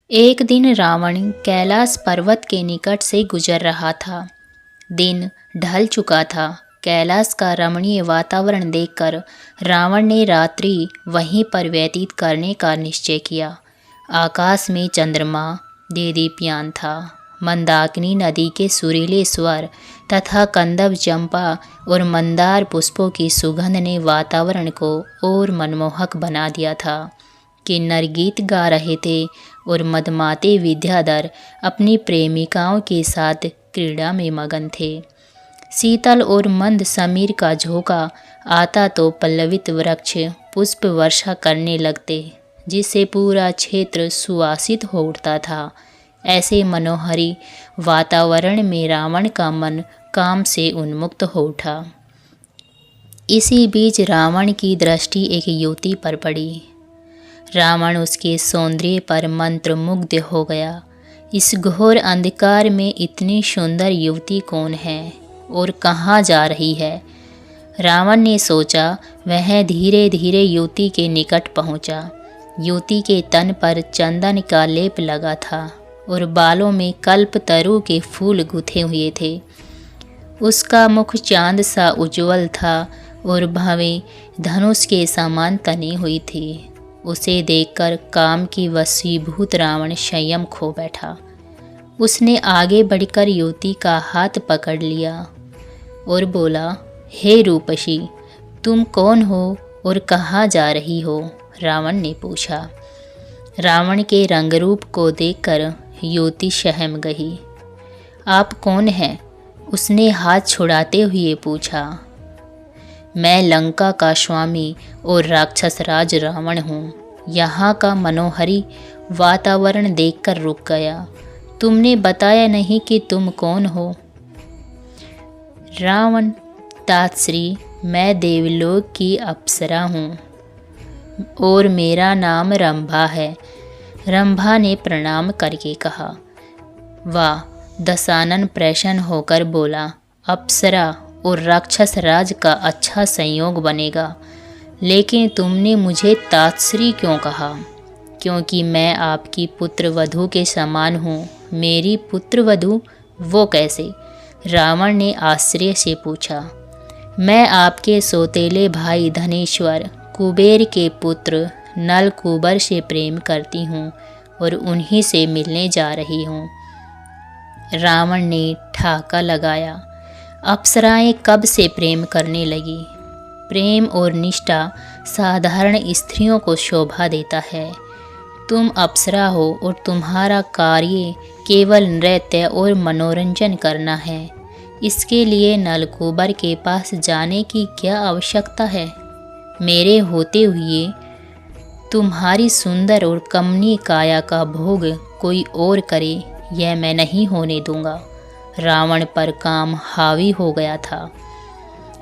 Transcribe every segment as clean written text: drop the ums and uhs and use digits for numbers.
एक दिन रावण कैलाश पर्वत के निकट से गुजर रहा था। दिन ढल चुका था। कैलाश का रमणीय वातावरण देखकर रावण ने रात्रि वहीं पर व्यतीत करने का निश्चय किया। आकाश में चंद्रमा देदीप्यमान था। मंदाकिनी नदी के सुरीले स्वर तथा कंदव चंपा और मंदार पुष्पों की सुगंध ने वातावरण को और मनमोहक बना दिया था। किन्नर गीत गा रहे थे और मदमाते विद्याधर अपनी प्रेमिकाओं के साथ क्रीड़ा में मगन थे। शीतल और मंद समीर का झोंका आता तो पल्लवित वृक्ष पुष्प वर्षा करने लगते, जिससे पूरा क्षेत्र सुवासित हो उठता था। ऐसे मनोहरी वातावरण में रावण का मन काम से उन्मुक्त हो उठा। इसी बीच रावण की दृष्टि एक युवती पर पड़ी। रावण उसके सौंदर्य पर मंत्रमुग्ध हो गया। इस घोर अंधकार में इतनी सुंदर युवती कौन है और कहाँ जा रही है? रावण ने सोचा। वह धीरे धीरे युवती के निकट पहुँचा। युवती के तन पर चंदन का लेप लगा था और बालों में कल्पतरु के फूल गुथे हुए थे। उसका मुख चांद सा उज्ज्वल था और भवें धनुष के समान तनी हुई थी। उसे देखकर काम की वशीभूत रावण संयम खो बैठा। उसने आगे बढ़कर युवती का हाथ पकड़ लिया और बोला, हे रूपसी, तुम कौन हो और कहाँ जा रही हो? रावण ने पूछा। रावण के रंगरूप को देखकर युवती सहम गई। आप कौन हैं? उसने हाथ छुड़ाते हुए पूछा। मैं लंका का स्वामी और राक्षस राज रावण हूँ। यहाँ का मनोहरी वातावरण देखकर रुक गया। तुमने बताया नहीं कि तुम कौन हो? रावण, तातश्री, मैं देवलोक की अप्सरा हूँ और मेरा नाम रंभा है। रंभा ने प्रणाम करके कहा। वाह! दशानन प्रसन्न होकर बोला, अप्सरा और राक्षस राज का अच्छा संयोग बनेगा। लेकिन तुमने मुझे तातश्री क्यों कहा? क्योंकि मैं आपकी पुत्रवधू के समान हूँ। मेरी पुत्रवधू? वो कैसे? रावण ने आश्चर्य से पूछा। मैं आपके सौतेले भाई धनेश्वर कुबेर के पुत्र नल कुबर से प्रेम करती हूँ और उन्हीं से मिलने जा रही हूँ। रावण ने ठाका लगाया। अप्सराएं कब से प्रेम करने लगी? प्रेम और निष्ठा साधारण स्त्रियों को शोभा देता है। तुम अप्सरा हो और तुम्हारा कार्य केवल नृत्य और मनोरंजन करना है। इसके लिए नलकूबर के पास जाने की क्या आवश्यकता है? मेरे होते हुए तुम्हारी सुंदर और कमनीय काया का भोग कोई और करे, यह मैं नहीं होने दूंगा। रावण पर काम हावी हो गया था।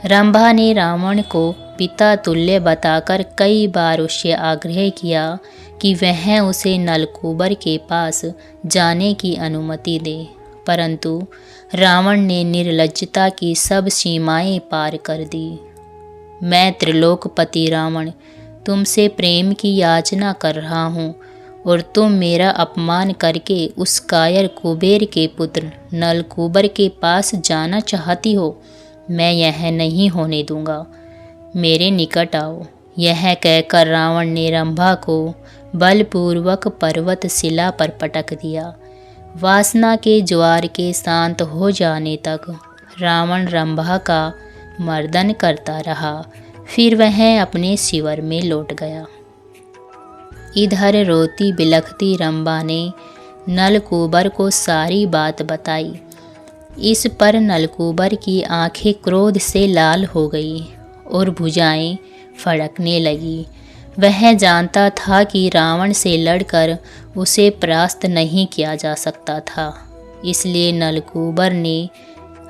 रंभा ने रावण को पिता तुल्य बताकर कई बार उससे आग्रह किया कि वह उसे नलकूबर के पास जाने की अनुमति दे, परंतु रावण ने निर्लज्जता की सब सीमाएं पार कर दी। मैं त्रिलोकपति रावण तुमसे प्रेम की याचना कर रहा हूँ और तुम मेरा अपमान करके उस कायर कुबेर के पुत्र नलकूबर के पास जाना चाहती हो। मैं यह नहीं होने दूंगा। मेरे निकट आओ। यह कहकर रावण ने रंभा को बलपूर्वक पर्वत शिला पर पटक दिया। वासना के ज्वार के शांत हो जाने तक रावण रंभा का मर्दन करता रहा। फिर वह अपने शिविर में लौट गया। इधर रोती बिलखती रंभा ने नलकूबर को सारी बात बताई। इस पर नलकूबर की आंखें क्रोध से लाल हो गई और भुजाएं फड़कने लगी। वह जानता था कि रावण से लड़कर उसे परास्त नहीं किया जा सकता था। इसलिए नलकूबर ने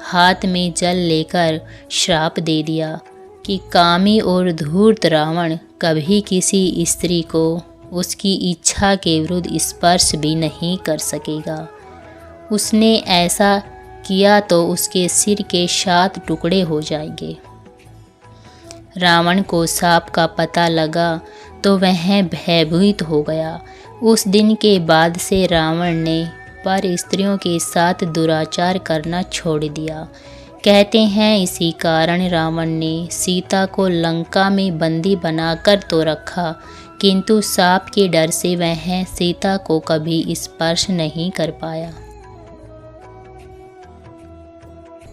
हाथ में जल लेकर श्राप दे दिया कि कामी और धूर्त रावण कभी किसी स्त्री को उसकी इच्छा के विरुद्ध स्पर्श भी नहीं कर सकेगा। उसने ऐसा किया तो उसके सिर के 7 टुकड़े हो जाएंगे। रावण को सांप का पता लगा तो वह भयभीत हो गया। उस दिन के बाद से रावण ने पर स्त्रियों के साथ दुराचार करना छोड़ दिया। कहते हैं इसी कारण रावण ने सीता को लंका में बंदी बनाकर तो रखा, किंतु साप के डर से वह सीता को कभी स्पर्श नहीं कर पाया।